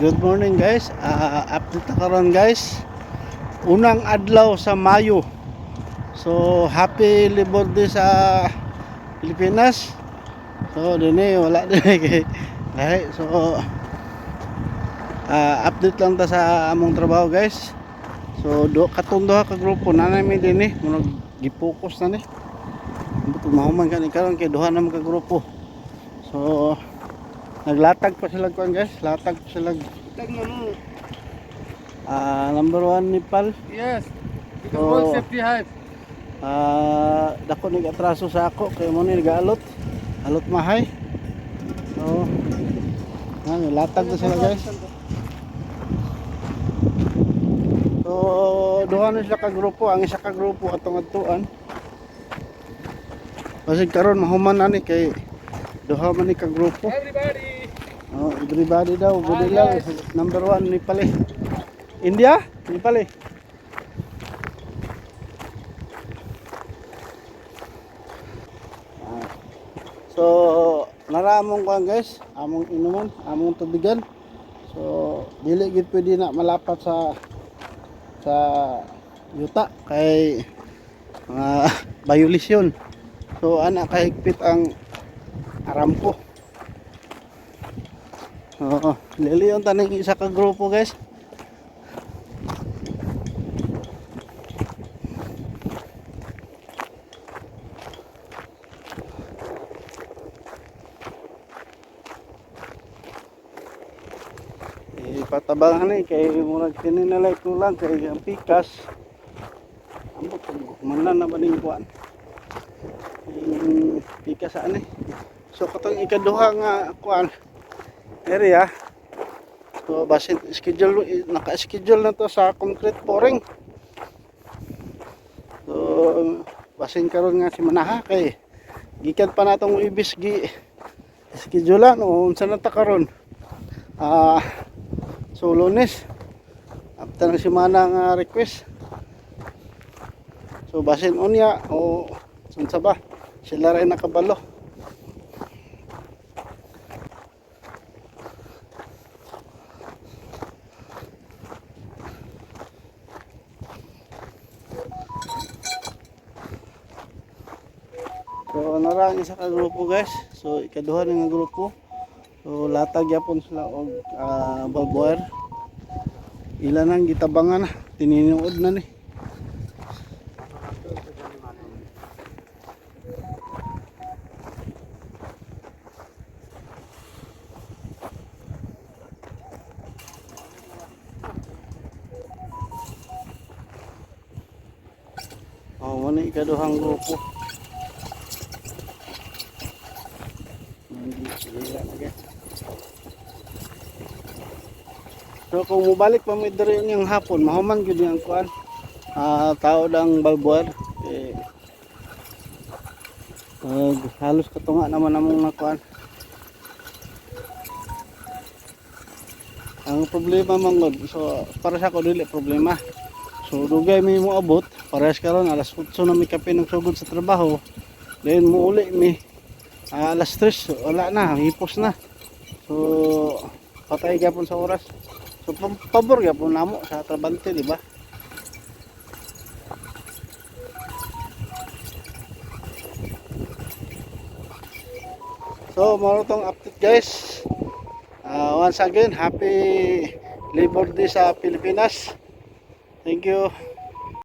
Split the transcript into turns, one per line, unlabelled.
Good morning guys. Update na karon guys. Unang adlaw sa Mayo. So happy Labor Day sa Pilipinas. So dinhi wala din kay lahi. So update lang ta sa among trabaho guys. So katong duha ka grupo nanay mi dinhi muna gi-focus na ni. Mahuman kan karon kay duha na ka grupo. So naglatag pa sila kuan guys, latag pa sila. Number 1 Nepal.
Yes, because
So,
work safety hive.
dako nag-atraso sa ako kay mo ni nag-alot. Alot mahay. So, latag na sila guys. So, duha na sila ka grupo, ang isa ka grupo atong adtuan. Kasi karon mahuman na ni kay duha man ni ka grupo.
Everybody.
Oh, everybody daw, good lang.
Yes.
Number 1 Nepal. India, Nepal. So, naramong ko guys, among inuman, among tubigan. So, dili gid pwede na malapat sa yuta kay mga violation. So, ana kahigpit ang Aramco. Oo, liliyon taning isa ka grupo guys. Patabangan kay murag tininalay ko lang kay ang pikas ambot manan na baning kuan pikas ani. So katong ikaduha nga kuan area, so basin schedule, naka-schedule na to sa concrete pouring. So basin karon nga si manaha kay gikan pa natong ibis gi schedulean o unsa na ta karon. So Lunes after na semana nga request. So basin unya o unsa ba sila ray nakabalo. So narang isa ka grupo guys. So ikaduha nga grupo. So latag yapon sila og barbed wire. Ila nang gitabangan na, tininuod na ni. Oh, muna ikaduhang grupo. So kung mubalik pa mo diri yung hapon, mahuman gyud ang kuan. Tao dang balbuar halos katunga naman namong nakuan. Ang problema mangod, so para sa ako dili problema. So dugay mi mo abot, parehas karon alas 8 na mi kape ng sugod sa trabaho. Then muuli mi alas 3, wala na, hipos na. So patay gyapon sa oras. So pabor gyapon namo sa trabante, di ba? So mao tong update guys. Once again, happy Labor Day sa Pilipinas. Thank you.